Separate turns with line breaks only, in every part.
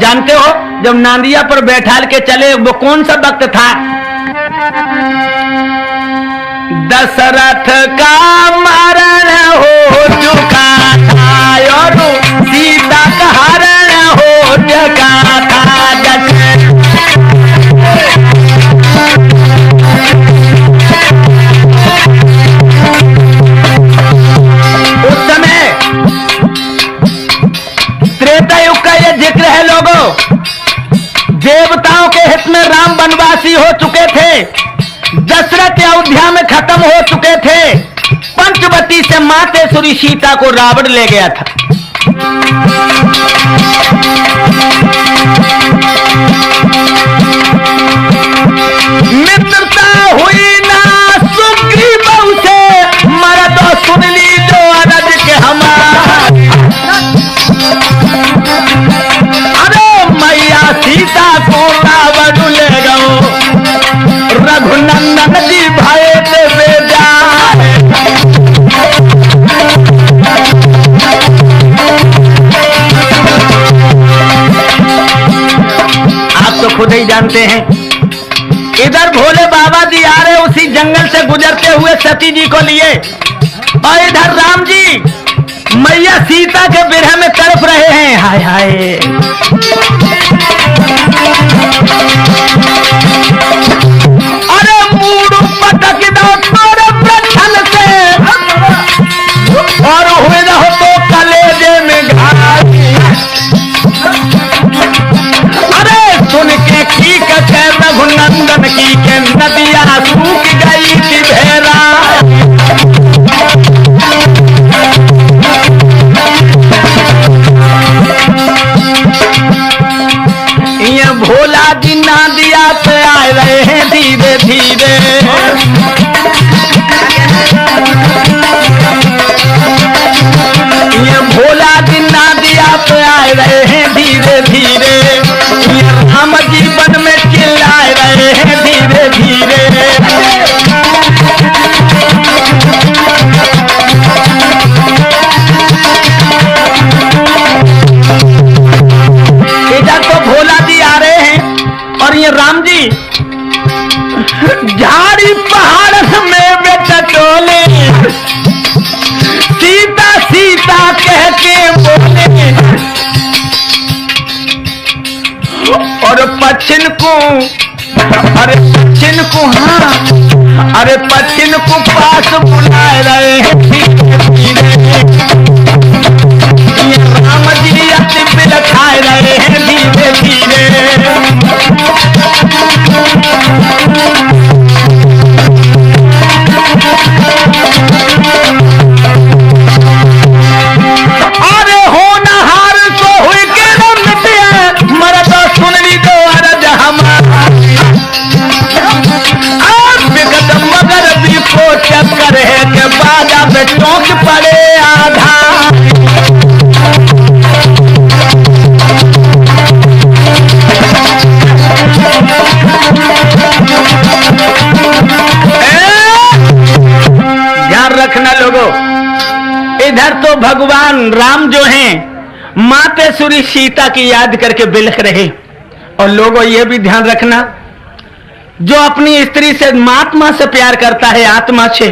जानते हो जब नांदिया पर बैठाल के चले वो कौन सा वक्त था? दशरथ का मरण हो चुका था और सीता का हरण हो चुका था। उस समय त्रेता युग का यह जिक्र है लोगों। देवताओं के हित में राम वनवासी हो चुके थे, दशरथ अयोध्या में खत्म हो चुके थे, पंचवटी से मातेश्वरी सीता को रावण ले गया था। मित्रता हुई ना सुग्रीव से, मरा तो सुन ली जो अरज के हमारे। अरे मैया सीता को रावण ले गयो, रघुनंदन जी भाई से बेजा। आप तो खुद ही जानते हैं, इधर भोले बाबा जी आ रहे उसी जंगल से गुजरते हुए सती जी को लिए, और इधर राम जी मैया सीता के विरह में तड़प रहे हैं। हाय हाय पटक दो तोरे प्रछन से, और हुए न हो तो कलेजे में घाई। अरे सुन के की कहे रघुनंदन की के नदिया सूख गई थी भेरा। ये भोला जी नदिया पे आ रहे हैं धीरे धीरे। ये भोला जी नदिया पे आ रहे हैं धीरे धीरे। ये राम जीवन में चिल्ला रहे हैं धीरे धीरे। इधर तो भोला जी आ रहे हैं और ये राम जी झाड़ी पहाड़ में बेटोले, सीता सीता कह के बोले, और पश्चिम को, अरे पश्चिम को, हाँ अरे पश्चिम को पास बुला रहे हैं धीरे। राम जी अति बिल खाए रहे हैं धीरे धीरे। अरे होनहार तो हुई के मरा तो सुन ली जो अरज हमारी। विगत मगर भी को चक्कर है के बाजा पे चौक पड़े आधा। ध्यान रखना लोगों, इधर तो भगवान राम जो हैं मातेश्वरी सीता की याद करके बिलख रहे, और लोगों ये भी ध्यान रखना जो अपनी स्त्री से महात्मा से प्यार करता है आत्मा से,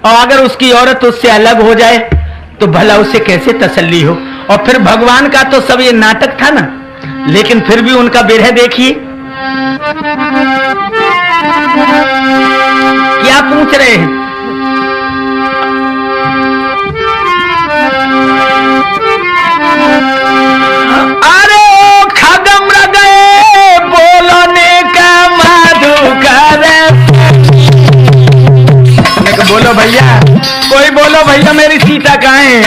और अगर उसकी औरत उससे अलग हो जाए तो भला उसे कैसे तसल्ली हो। और फिर भगवान का तो सब ये नाटक था ना, लेकिन फिर भी उनका विरह देखिए क्या पूछ रहे हैं। अरे खगम गए बोलने का मधुकर। बोलो भैया, कोई बोलो भैया मेरी सीता कहाँ है?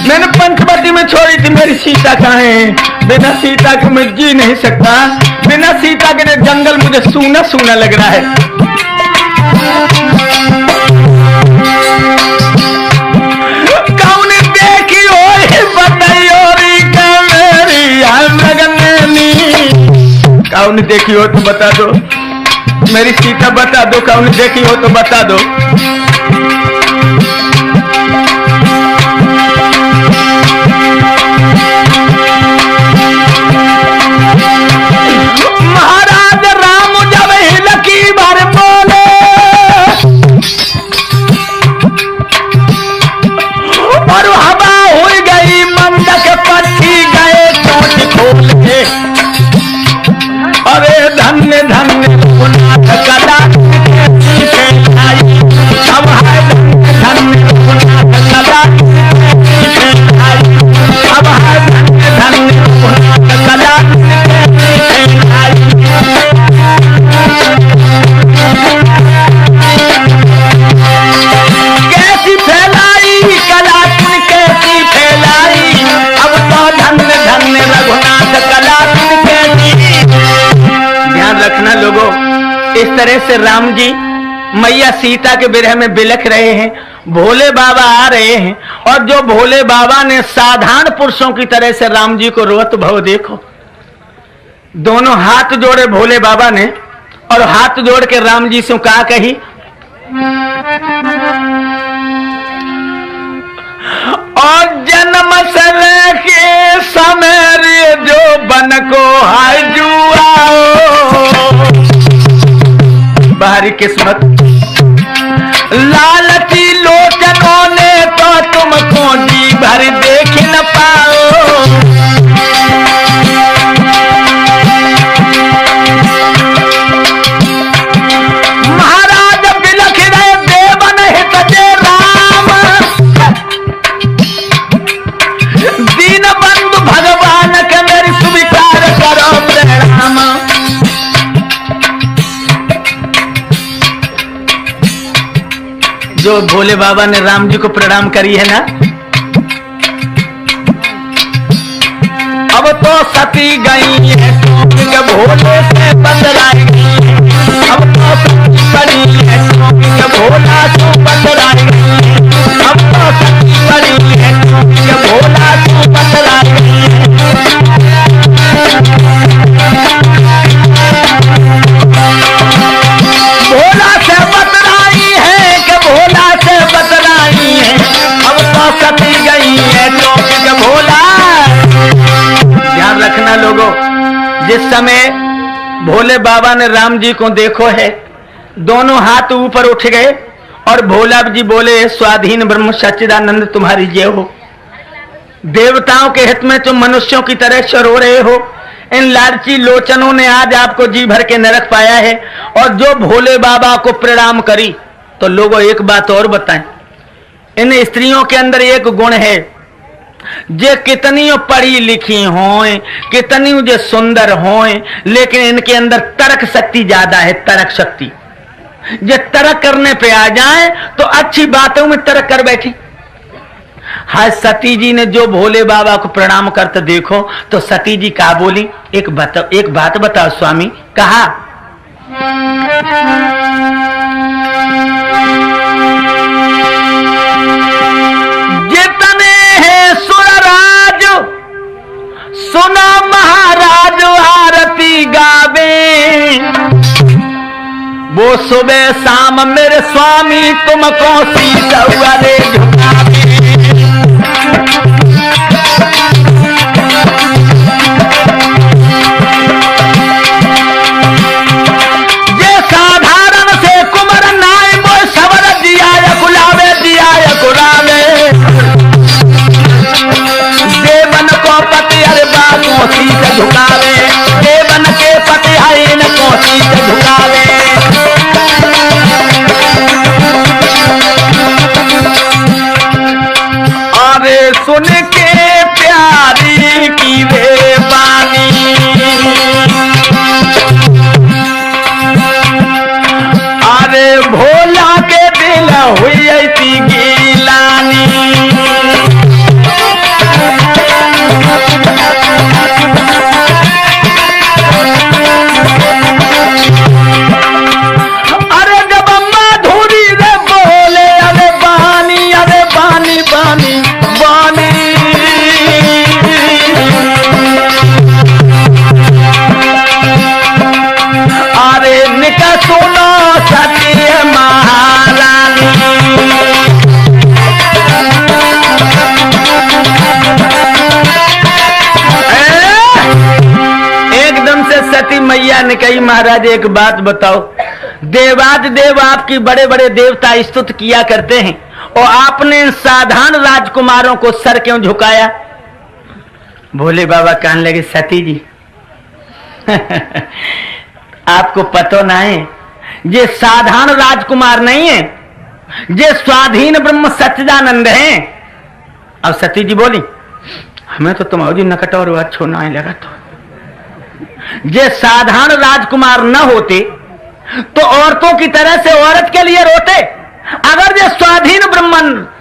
मैंने पंचवटी में छोड़ी थी, मेरी सीता कहाँ है? बिना सीता के मैं जी नहीं सकता, बिना सीता के जंगल मुझे सूना सूना लग रहा है। कौन देखी हो बताइयो कौन देखी हो तो बता दो, मेरी सीता बता दो, कौन देखी हो तो बता दो। अरे धन्य धन्य रघुनाथ कला कैसी फैलाई, अब है धन्य धन्य रघुनाथ कला कैसी फैलाई, अब है धन्य धन्य रघुनाथ कला कैसी फैलाई। कैसी फैलाई कला कैसी फैलाई, अब तो धन्य धन्य रघुनाथ कला कैसी। ध्यान रखना लोगों, इस तरह से राम जी मैया सीता के विरह में बिलख रहे हैं, भोले बाबा आ रहे हैं, और जो भोले बाबा ने साधारण पुरुषों की तरह से राम जी को रोत भव देखो, दोनों हाथ जोड़े भोले बाबा ने, और हाथ जोड़ के राम जी से कहा कही, और जन्म से के समय रे जो बन को हाय जुआओ, बाहरी किस्मत लालची लोचनों ने तो तुमको जी भर देख न पाओ। महाराज बिलख रहे देवन हित जे राम, दीन बंधु भगवान के मेरी स्वीकार करो प्रणाम। जो भोले बाबा ने राम जी को प्रणाम करी है ना, अब तो सती गई है के भोले से बदलाई, अब तो सती पड़ी है के भोला से बदलाई, अब तो सती पड़ी है के भोला से बदलाई। भोला से बदलाई है कि भोला से बदलाई है, अब तो सती गई है के भोला। ध्यान रखना लोगों, जिस समय भोले बाबा ने राम जी को देखो है, दोनों हाथ ऊपर उठ गए और भोला जी बोले, स्वाधीन ब्रह्म सच्चिदानंद तुम्हारी जय हो। देवताओं के हित में तुम मनुष्यों की तरह से रो रहे हो, इन लालची लोचनों ने आज आपको जी भर के नरक पाया है। और जो भोले बाबा को प्रणाम करी, तो लोगों एक बात और बताएं, इन स्त्रियों के अंदर एक गुण है, जे कितनी पढ़ी लिखी हों, कितनी जो सुंदर हों, लेकिन इनके अंदर तर्क शक्ति ज्यादा है, तर्क शक्ति। जे तर्क करने पे आ जाए तो अच्छी बातों में तर्क कर बैठी। हाय सती जी ने जो भोले बाबा को प्रणाम करते देखो, तो सती जी क्या बोली, एक बात बताओ स्वामी। कहा, जितने हैं सुरराज सुना महाराज आरती गावे, वो सुबह शाम मेरे स्वामी तुमको शीश वाले झुकावे। ये साधारण से कुमर नाय वो सवर दिया या गुलाबे दिया या गुलाबे, देवन को पति अरे बातों शीश झुकावे, देवन के पति है इनको शीश झुकावे। अरे सुन के प्यारी की रे बानी, अरे भोला के दिल हुई ऐसी गीलानी। अरे जब माधुरी रे बोले, अरे बानी अरे बानी बानी बानी, अरे निका सुनो सत्य महारानी। एकदम से सती मैया ने कही, महाराज एक बात बताओ, देवाद देव आपकी बड़े बड़े देवता स्तुत किया करते हैं, और आपने साधारण राजकुमारों को सर क्यों झुकाया? भोले बाबा कहने लगे, सती जी आपको पता ना है, ये साधारण राजकुमार नहीं है, ये स्वाधीन ब्रह्म सच्चिदानंद हैं। अब सती जी बोली, हमें तो तुम्हारी नकट और अच्छो ना लगा। तो ये साधारण राजकुमार न होते तो औरतों की तरह से औरत के लिए रोते। अगर ये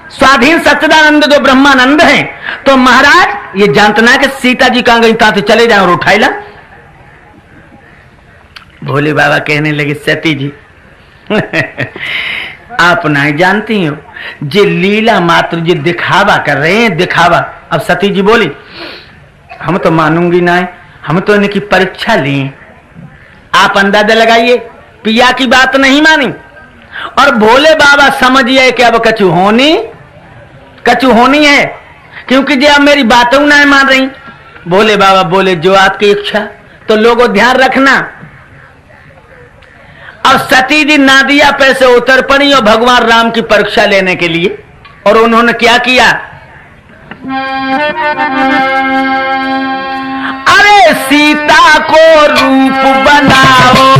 स्वाधीन सच्चिदानंद जो ब्रह्मानंद हैं, तो महाराज ये जानते ना कि सीता जी कहां गई, तो चले जाओ और उठाई ला। भोले बाबा कहने लगे, सती जी आप नहीं जानती हो, जे लीला मात्र जे दिखावा कर रहे हैं, दिखावा। अब सती जी बोली, हम तो मानूंगी ना, हम तो इनकी परीक्षा लिए। आप अंदाजा लगाइए, पिया की बात नहीं मानी और भोले बाबा समझिए कि अब कछु होनी है, क्योंकि जे अब मेरी बातों नहीं मान रही। भोले बाबा बोले, जो आपकी इच्छा। तो लोगों ध्यान रखना, अब सती जी नादिया पे से उतर पड़ी और भगवान राम की परीक्षा लेने के लिए। और उन्होंने क्या किया, अरे सीता को रूप बनाओ,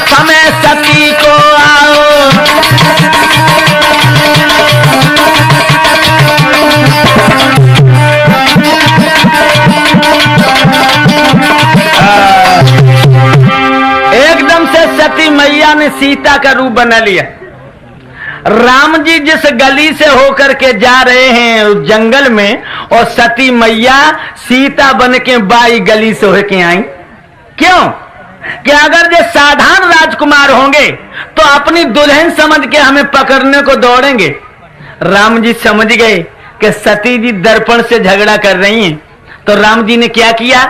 समय सती को आओ। एकदम से सती मैया ने सीता का रूप बना लिया। राम जी जिस गली से होकर के जा रहे हैं उस जंगल में, और सती मैया सीता बन के बाई गली से होके आई। क्यों कि अगर जो साधारण राजकुमार होंगे तो अपनी दुल्हन समझ के हमें पकड़ने को दौड़ेंगे। राम जी समझ गए कि सती जी दर्पण से झगड़ा कर रही हैं, तो राम जी ने क्या किया,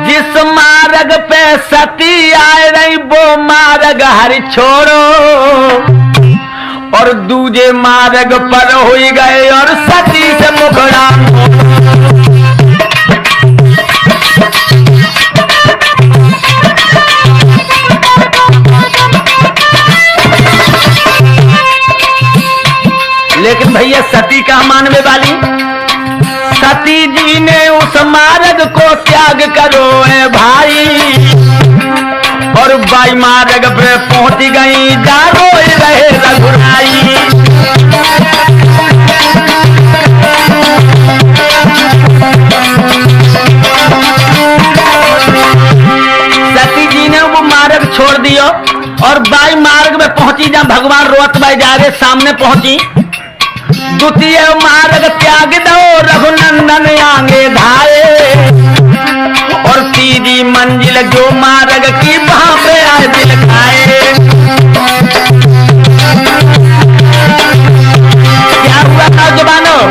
जिस मार्ग पे सती आए रही वो मार्ग हरि छोड़ो, और दूजे मार्ग पर हो गए और सती से मुखड़ा। लेकिन भैया सती का मानने वाली, सती जी ने उस मार्ग को त्याग करो है भाई, और बाई मार्ग पे पहुंच गई, जागो रहे रघुराई। सती जी ने वो मार्ग छोड़ दियो और बाई मार्ग में पहुंची, जहां भगवान रोत बाई जा रहे सामने पहुंची। द्वितीय मार्ग त्याग दो रघुनंदन आगे धाये, और तीजी मंजिल जो मार्ग की वहां पे आए दिल खाए। क्या हुआ नौजवानों,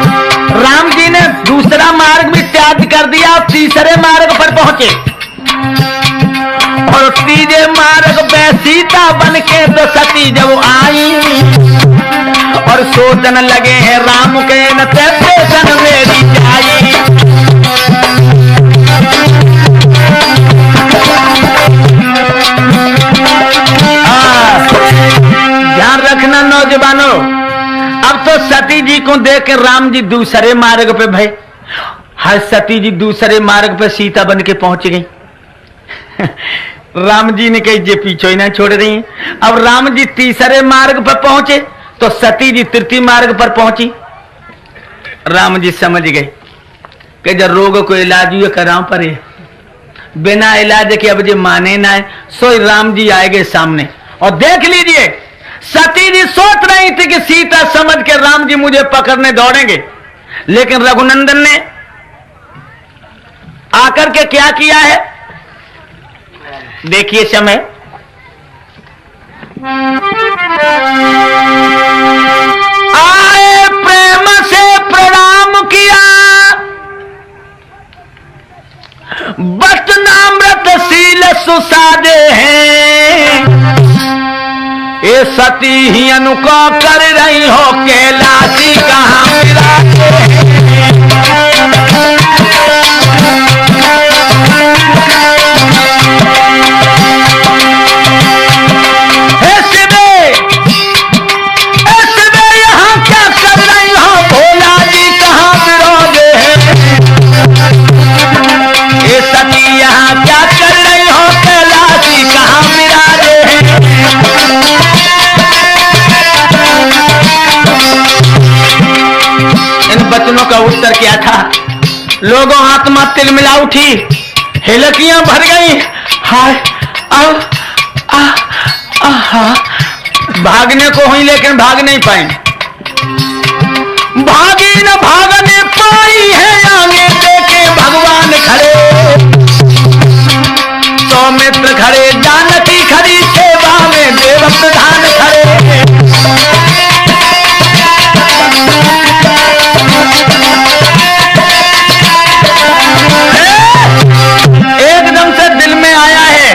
राम जी ने दूसरा मार्ग भी त्याग कर दिया और तीसरे मार्ग पर पहुंचे, और तीजे मार्ग पे सीता बन के तो सती जब आई, और सोचने लगे हैं राम के न पेशन मेरी जाई। ध्यान रखना नौजवानों, अब तो सती जी को देख के राम जी दूसरे मार्ग पे भय, हर सती जी दूसरे मार्ग पे सीता बन के पहुंच गई। राम जी ने कही जे पीछे ही ना छोड़ रही हैं। अब राम जी तीसरे मार्ग पर पहुंचे तो सती जी तृतीय मार्ग पर पहुंची। राम जी समझ गए कि जब रोग को इलाज हुए कराओ पर है, बिना इलाज के अब जो माने ना है, सो राम जी आएंगे सामने। और देख लीजिए सती जी सोच रही थी कि सीता समझ के राम जी मुझे पकड़ने दौड़ेंगे, लेकिन रघुनंदन ने आकर के क्या किया है, देखिए समय आए प्रेम से प्रणाम किया, वचनामृत शील सुसादे हैं, ये सती ही अनुको कर रही हो कैलाशी कहां मिलाते हे शिवे यहाँ क्या कर रही हो, भोला जी कहां विरोधे हैं, ये सती यहाँ क्या कर रही हो कैलाशी कहां विराजे हैं। इन बचनों का उत्तर क्या था? लोगों आत्मा तिलमिला उठी, हिलकियां भर गई, हाय भागने को हुई लेकिन भाग नहीं पाई, भागी न भागने पाई है, आगे देखे भगवान खड़े, सौमित्र खड़े, जानकी खड़ी, सेवा में देव प्रधान खड़े। एकदम से दिल में आया है,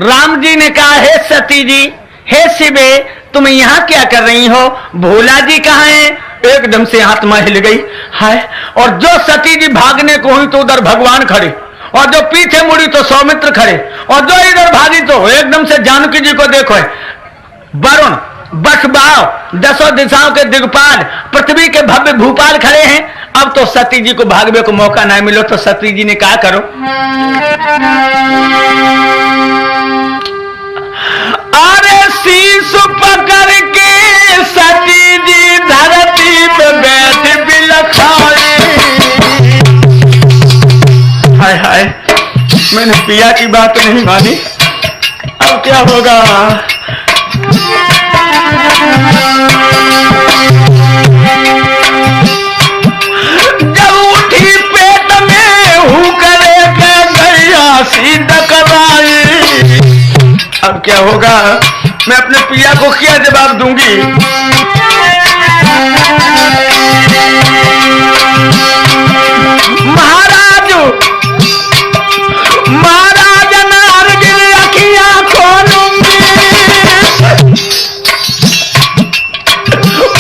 राम जी ने कहा हे सती जी, हे शिवे, तुम यहाँ क्या कर रही हो, भोला जी कहाँ हैं? एकदम से आत्मा हिल गई, हाय। और जो सती जी भागने को हुई तो उधर भगवान खड़े, और जो पीछे मुड़ी तो सौमित्र खड़े, और जो इधर भागी तो एकदम से जानकी जी को देखो, वरुण बसबाव दसों दिशाओं के दिग्पाल पृथ्वी के भव्य भूपाल खड़े हैं। अब तो सती जी को भागने को मौका नहीं मिलो तो सती जी ने कहा करो, अरे शीश पकड़ के सती जी धरती पे बैठ बिलखाए, हाय हाय मैंने पिया की बात नहीं मानी, अब क्या होगा। जब उठी पेट में हूँ करे गैया सीधा कराई, अब क्या होगा, मैं अपने पिया को क्या जवाब दूंगी। महाराज महाराज नारगिल अखियां खोलूंगी,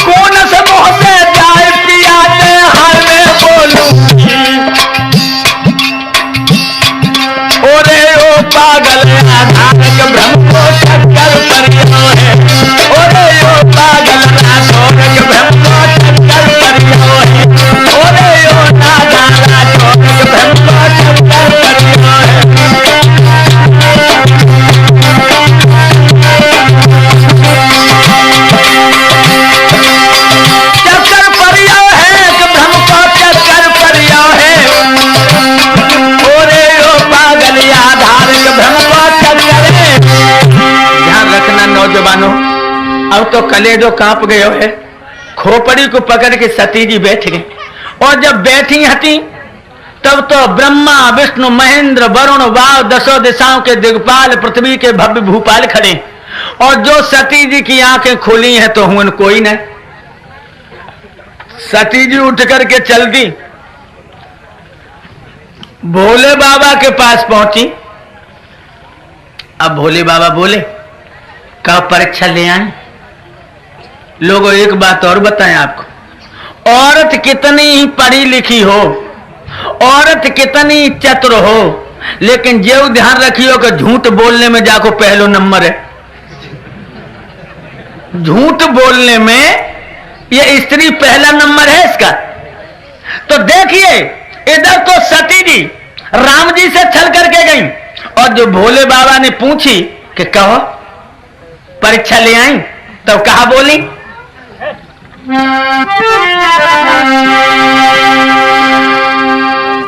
कौन से मुंह से जाए पिया ने हाल में बोलूंगी, ओरे ओ पागल आधारक ब्रह्म को चक्कर परियो है, ओरे ओ पागल आधारक ब्रह्म को चक्कर परियो है, ओरे ओ नादान आधारक ब्रह्म को चक्कर परियो है। चक्कर परियो है कि ब्रह्म को चक्कर परियो है, ओरे ओ पागल आधारक ब्रह्म को चक्कर है। ध्यान रखना नौजवानों, अब तो कलेजो कांप गयो है, खोपड़ी को पकड़ के सती जी बैठ गई, और जब बैठी हती तब तो ब्रह्मा विष्णु महेंद्र वरुण वाव दसों दिशाओं के दिग्पाल पृथ्वी के भव्य भूपाल खड़े, और जो सती जी की आंखें खुली हैं तो हुन कोई नहीं। सती जी उठ करके चल दी, भोले बाबा के पास पहुंची। अब भोले बाबा बोले, का परीक्षा ले आए। लोगों एक बात और बताएं आपको, औरत कितनी ही पढ़ी लिखी हो, औरत कितनी चतुर हो, लेकिन ये ध्यान रखियो कि झूठ बोलने में जाको पहलो नंबर है। झूठ बोलने में ये स्त्री पहला नंबर है इसका। तो देखिए इधर तो सती जी राम जी से छल करके गई, और जो भोले बाबा ने पूछी कि कहो परीक्षा ले आई, तब तो कहा बोली,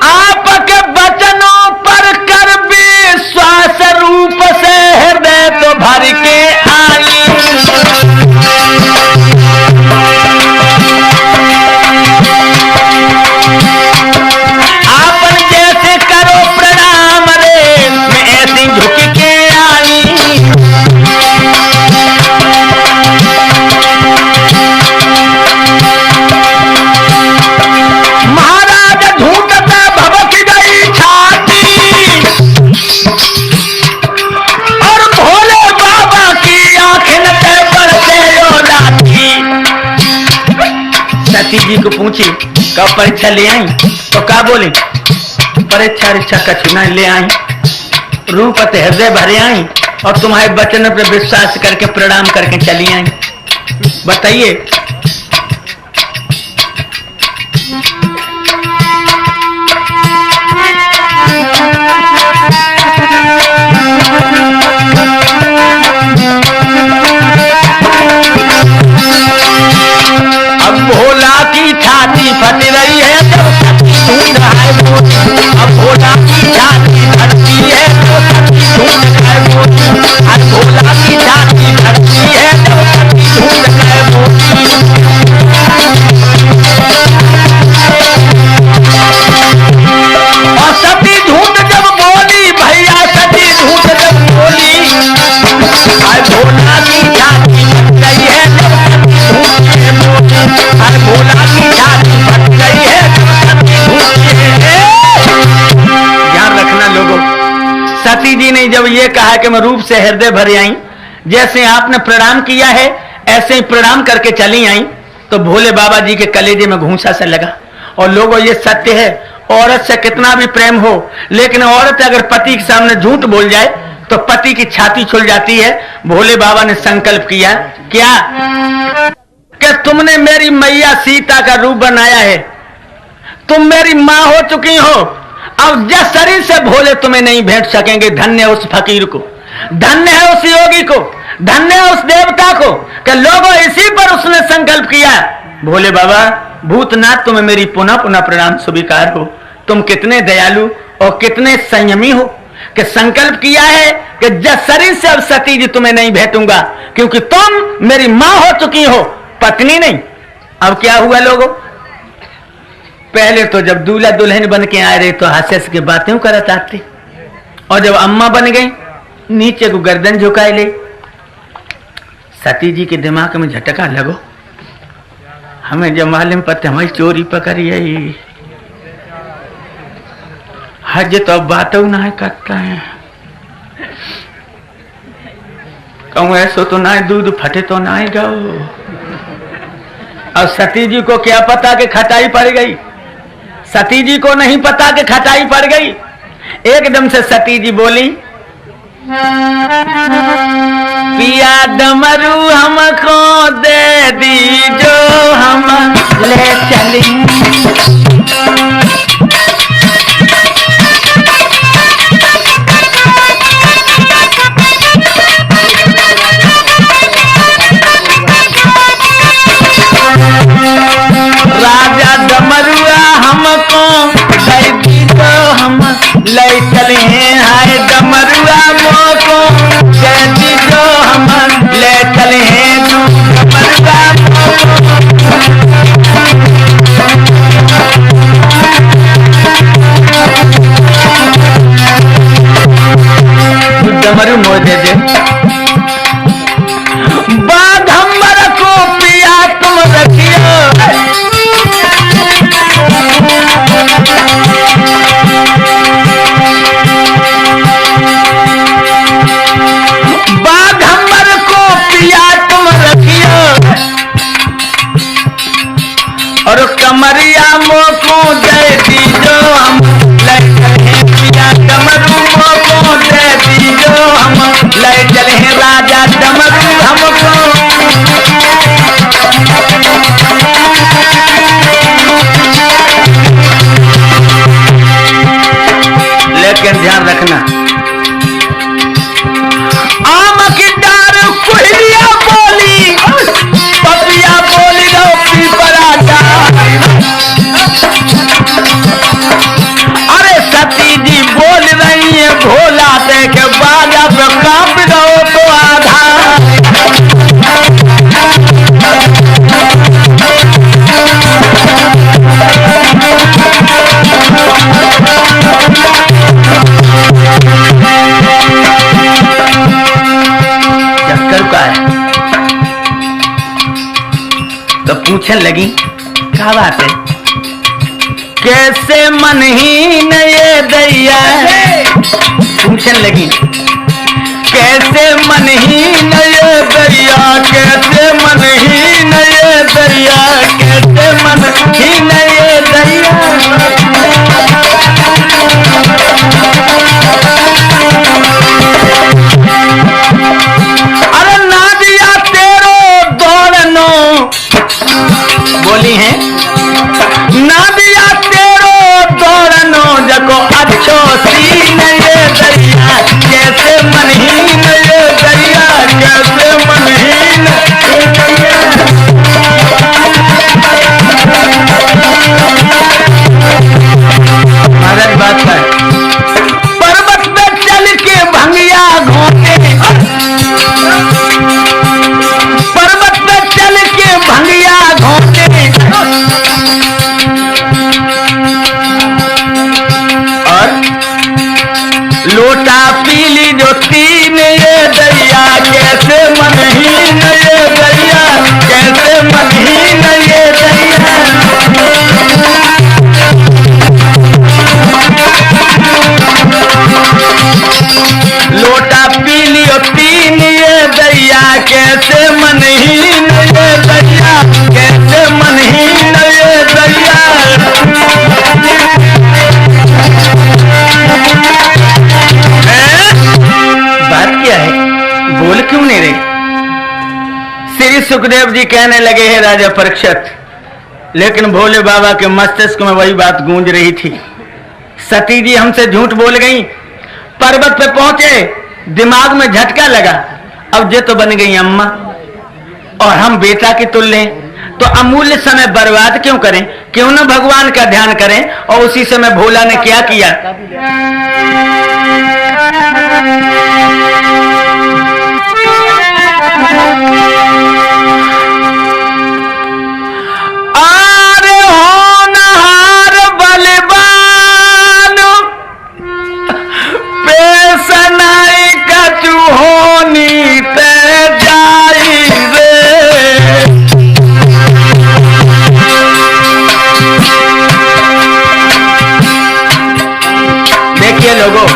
आपके वचनों पर कर विश्वास रूप से हृदय तो भर के आई, आपन जैसे करो प्रणाम रे, मैं ऐसी झुक के सती जी को पूछी, कब परीक्षा ले आई? तो क्या बोली, परीक्षा कछु नहीं ले आई, रूप हृदय भरे आई और तुम्हारे वचन पर विश्वास करके प्रणाम करके चली आई। बताइए, अब भोला की छाती फट रही है तो सती ढूंढ है मोती। अब भोला की छाती फटती है तो सती ढूंढ है मोती। अब भोला की छाती फटती है तो सती ढूंढ है मोती। और सती ढूंढ जब बोली, भैया सती ढूंढ जब बोली, अब भोला की छाती फट गई है जब सती ढूंढ है मोती। अब भोला की छाती फट गई है जब सती ढूंढ है। ध्यान रखना लोगों, सती जी ने जब ये कहा कि मैं रूप से हृदय भर आई, जैसे आपने प्रणाम किया है ऐसे ही प्रणाम करके चली आई, तो भोले बाबा जी के कलेजे में घूंसा सा लगा। और लोगों ये सत्य है, औरत से कितना भी प्रेम हो, लेकिन औरत अगर पति के सामने झूठ बोल जाए तो पति की छाती छुल जाती है। भोले बाबा ने संकल्प किया, क्या कि तुमने मेरी मैया सीता का रूप बनाया है, तुम मेरी मां हो चुकी हो, अब जिस शरीर से भोले तुम्हें नहीं भेंट सकेंगे। धन्य है उस फकीर को, धन्य है उस योगी को, धन्य है उस देवता को कि लोगों इसी पर उसने संकल्प किया। भोले बाबा भूतनाथ, तुम्हें मेरी पुनः पुनः प्रणाम स्वीकार हो। तुम कितने दयालु और कितने संयमी हो कि संकल्प किया है कि जिस शरीर से अब सती जी तुम्हें नहीं भेंटूंगा, क्योंकि तुम मेरी मां हो चुकी हो, पत्नी नहीं। अब क्या हुआ लोगों, पहले तो जब दूल्हा दुल्हन बन के आ रहे तो हंस हंस के बातें करत आते, और जब अम्मा बन गई नीचे को गर्दन झुकाए ले। सती जी के दिमाग में झटका लगो, हमें जब मालूम पड़ते हमारी चोरी पकड़ी आई, हज तो अब बात ना करता है, कहूँ ऐसो तो ना दूध फटे तो ना गाओ। अब सती जी को क्या पता कि खटाई पड़ गई, सती जी को नहीं पता कि खटाई पड़ गई। एकदम से सती जी बोली, पिया डमरू हमको दे दीजो, हम ले चलें। राजा डमरुआ हमको दे दीजो, हम ले चले हैं। हाय डमरुआ मोको दे दीजो, हम ले चले हैं। डमरुआ डमरू मोह दे दे। बाघंबर को पिया तुम रखियो, बाघंबर को पिया तुम रखियो, और कमरिया मोको दे दीजो, हम ले चले पिया डमरू मोको दे दीजो, हम ले चले राजा डमरू हमको। लेकिन ध्यान रखना, आम की डार कुहलिया बोली, पपिया बोली रो पीपरा डार। अरे सती जी बोल रही है, भोला देख बाजा पे कांप दो तो आधार। चक्कर का है तो पूछने लगी, क्या बात है, कैसे मन ही न ये दैया। पूछने लगी, कैसे मन ही न ये दैया, कैसे मन ही न ये दैया, कैसे मन बेटा पी लियो तीन ये दैया, कैसे मनहीन ये दैया, कैसे मनहीन ये दैया। बात क्या है, बोल क्यों नहीं रही? श्री सुखदेव जी कहने लगे हैं राजा परीक्षित, लेकिन भोले बाबा के मस्तिष्क में वही बात गूंज रही थी। सती जी हमसे झूठ बोल गई, पर्वत पे पहुंचे, दिमाग में झटका लगा, अब ये तो बन गई अम्मा और हम बेटा की तुल्य, तो अमूल्य समय बर्बाद क्यों करें, क्यों ना भगवान का ध्यान करें। और उसी समय भोला ने क्या किया, आरे होनहार बलवान पेशनाई कछु होनी ते जाई रे। देखिए लोगों,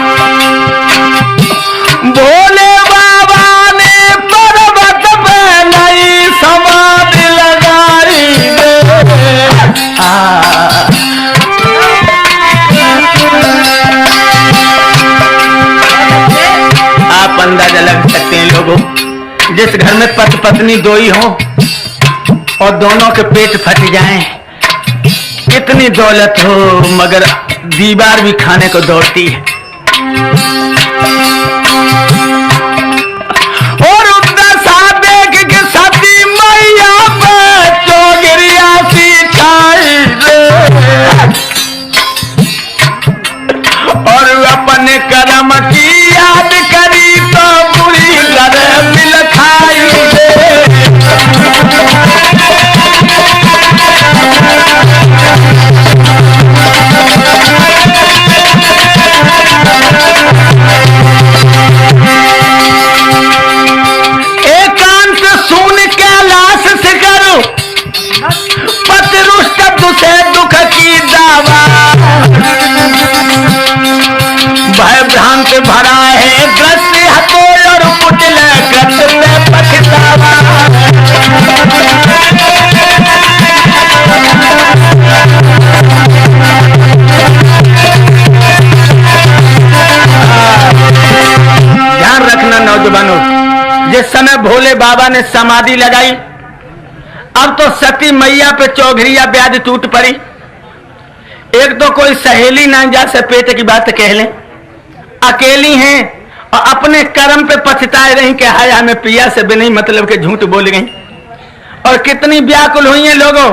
भोले बाबा ने पर्वत पे नई समाधि लगाई रे। आप अंदाजा लग सकते हैं लोगों, जिस घर में पति पत्नी दो ही हो और दोनों के पेट फट जाएं, कितनी दौलत हो मगर दीवार भी खाने को दौड़ती है। और उधर सा देख के सती मैया पे चौगिरिया सी छाई रे। और अपने कर्म की याद करी तो बुरी तरह मिल खाई रे। एकांत सुन के लाश से करो पतरुष्ट दुसे दुख की दावा। भय भ्रांत भरा है दृश्य हथोड़ और कुटिल कृत में पछतावा। ध्यान रखना नौजवानों, जिस समय भोले बाबा ने समाधि लगाई, अब तो सती मैया पे चौघरिया ब्याज टूट पड़ी। एक तो कोई सहेली ना जा से पेट की बात कह ले, अकेली हैं और अपने कर्म पे पछताए रही कि हाय हमें पिया से बिना मतलब के झूठ बोल गई। और कितनी व्याकुल हुई हैं लोगों,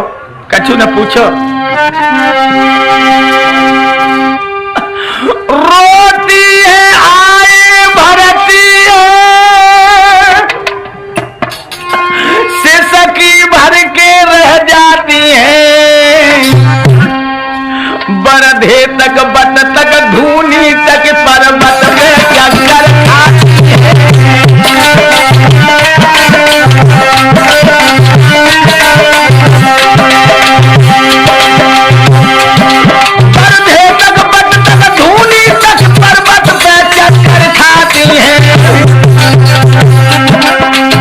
कछु न पूछो। रोती है आए भरती है, सिसकी भर के रह जाती है। बरधे तक बट तक धूनी तक पर्वत में चक्कर खाती है। बरधे तक बट तक धूनी तक पर्वत पे चक्कर खाती है।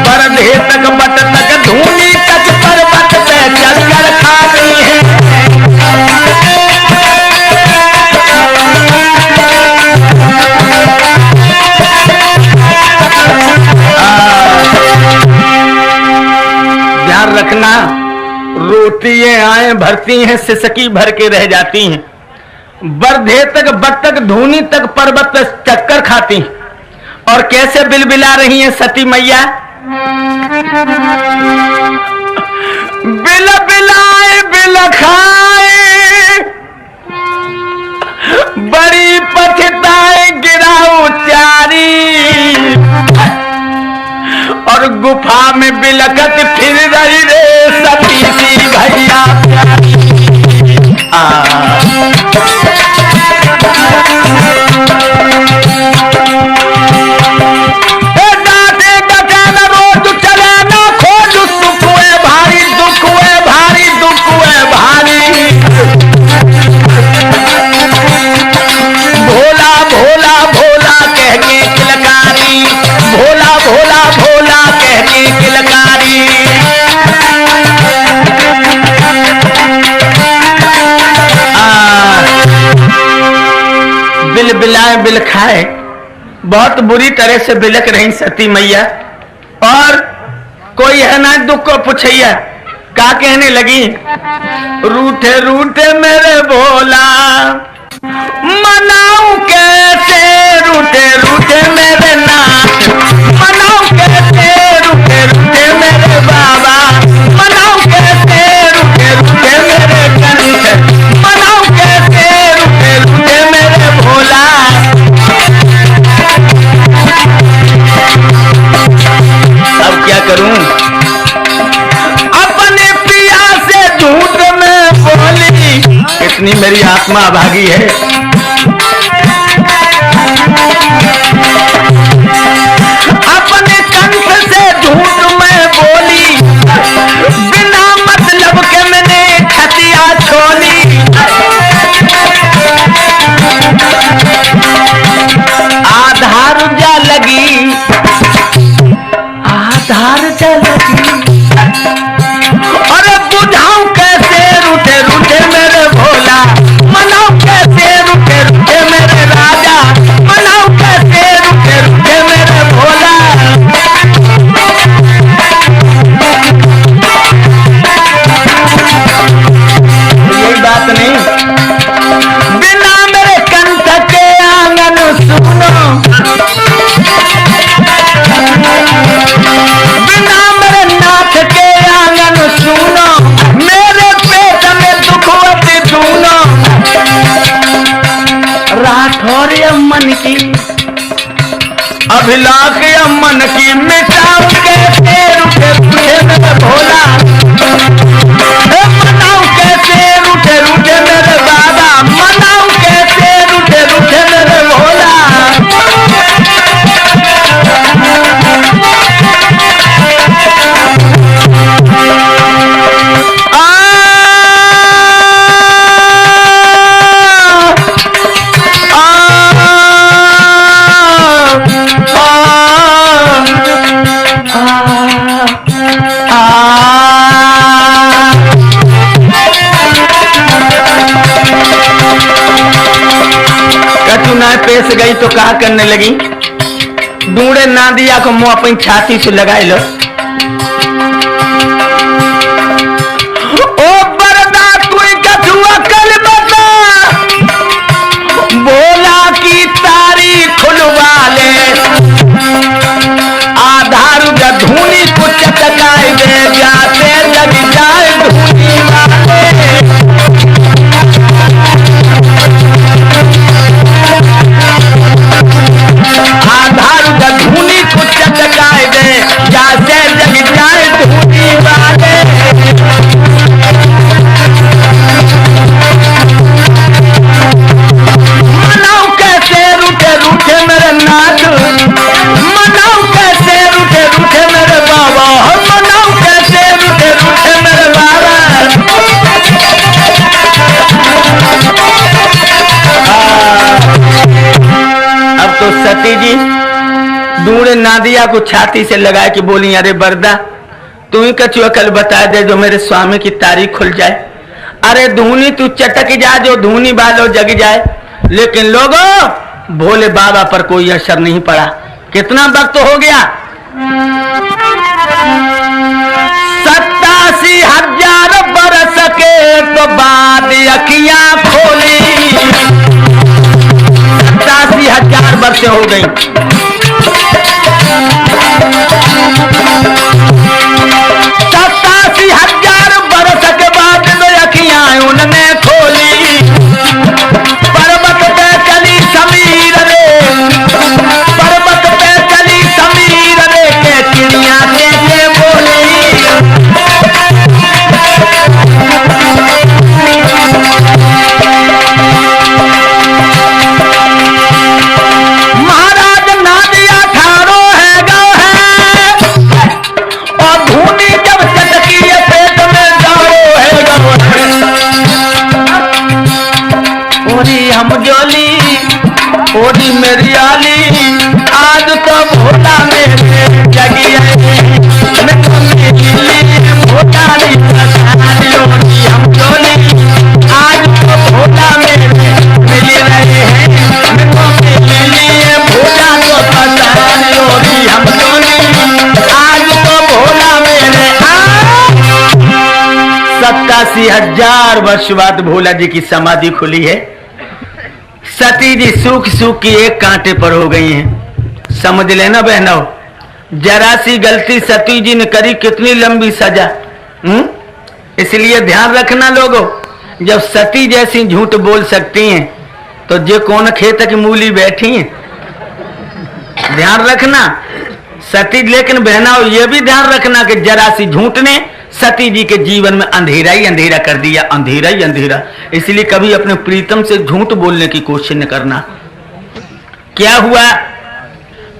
बरधे तक बट तक धूनी तक पर्वत पे चक्कर खाती है। ध्यान रखना, रोटियां आए भरती हैं, सिसकी भर के रह जाती हैं। बरधे तक बट तक धूनी तक पर्वत पर चक्कर खाती हैं। और कैसे बिलबिला रही हैं सती मैया, बिल बिलाए बिल खाए, बड़ी पछताए गिराऊ चारी। और गुफा में बिलकत फिर रही रे सती सी भैया डांटे डटे न रोज चले न खोज, सुख हुए भारी दुख हुए भारी दुख हुए भारी। भोला भोला भोला कह के किलकारी में बिलखाए, बहुत बुरी तरह से बिलक रही सती मैया। और कोई है ना दुख को पूछैया, का कहने लगी, रूठे रूठे मेरे भोला मनाऊं कैसे, रूठे रूठे मेरे नाथ मनाऊं कैसे, रूठे रूठे मेरे बाबा मनाऊं कैसे, रूठे रूठे मेरे कंठ मनाऊं कैसे, रूठे रूठे मेरे भोला। अब क्या करूं, अपने पिया से झूठ में बोली, इतनी मेरी आत्मा अभागी है। अपने कंठ से झूठ में बोली, बिना मतलब के मैंने खतिया छोली। आधार जा लगी, आधार जा लगी, अरे बुझाऊं कैसे, रूठे रूठे मेरे भोला मनाऊं कैसे, रूठे रूठे मेरे राजा मनाऊं कैसे, रूठे रूठे मेरे भोला। यही बात नहीं, बिना मेरे कंठ के आंगन सुनो, बिना मेरे नाथ के आंगन सुनो, मेरे पेट में दुखवती दूनो। राठौर मन की अभिलाष मन की मिटाऊं कैसे, रूठे रूठे मेरे भोला मनाऊं कैसे, रूठे रूठे मेरे बाबा मनाऊं कैसे, रूठे रूठे मेरे भोला। पेश गई तो कहा करने लगी, डूड़े ना दिया को मुंह अपनी छाती से लगाए लो। ओ बरदा तू कछुआ कल बता, भोला की तारीख खुलवा ले, आधार धूनी को चटकाए दे, जाते लग जाए धूनी वाले। आधार धूनी को चटकाए दे, जाते लग जाए धूनी वाले। मनाऊं कैसे, रूठे रूठे मेरे नाथ मनाऊं कैसे, रूठे रूठे मेरे बाबा मनाऊं कैसे, रूठे रूठे मेरे बाबा। अब तो सती जी दूर नादिया को छाती से लगा के बोली, अरे बरदा तू ही कछुआ कल बता दे जो मेरे स्वामी की तारीख खुल जाए। अरे धूनी तू चटक जा, जो धूनी बालो जग जाए। लेकिन लोगों भोले बाबा पर कोई असर नहीं पड़ा। कितना वक्त हो गया, 87,000 बरस के तो बाद अखियां खोली। 87,000 वर्ष हो गई। 87,000 बरस के बाद तो अखियां उनने खोली। पर्वत पे चली समीर रे, पर्वत पे चली समीर रे, के चिड़िया कैसे बोली। महाराज नादिया ठाड़ो 87,000 वर्ष बाद भोला जी की समाधि खुली है। सती जी सूख सूख की एक कांटे पर हो गई हैं। समझ लेना बहनों, जरा सी गलती सती जी ने करी, कितनी लंबी सजा। इसलिए ध्यान रखना लोगों, जब सती जैसी झूठ बोल सकती हैं तो जे कौन खेत की मूली बैठी हैं। ध्यान रखना सती, लेकिन बहनाओं ये भी ध्यान रखना कि जरा सी झूठ ने सती जी के जीवन में अंधेरा ही अंधेरा कर दिया, अंधेरा ही अंधेरा। इसलिए कभी अपने प्रीतम से झूठ बोलने की कोशिश न करना। क्या हुआ,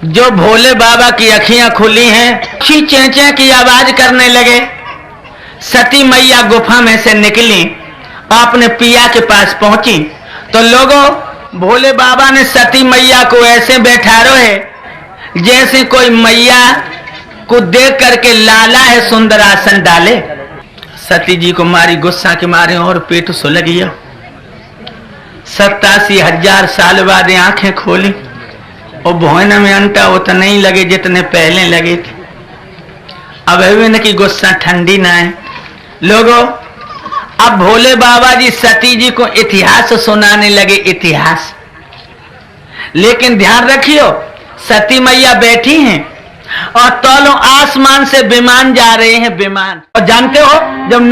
जो भोले बाबा की अखियां खुली हैं, ची चेंचे की आवाज करने लगे। सती मैया गुफा में से निकली, अपने पिया के पास पहुंची तो लोगों भोले बाबा ने सती मैया को ऐसे बैठारो है जैसे कोई मैया को देख करके लाला है सुंदर आसन डाले। सती जी को मारी गुस्सा के मारे और पेट सुलग गया। 87,000 साल बाद आंखें खोली और भोन में अंटा उतना नहीं लगे जितने पहले लगे थे। अब अभी की गुस्सा ठंडी ना है लोगों। अब भोले बाबा जी सती जी को इतिहास सुनाने लगे, इतिहास। लेकिन ध्यान रखियो, सती मैया बैठी हैं और तौलों आसमान से विमान जा रहे हैं, विमान। और जानते हो जब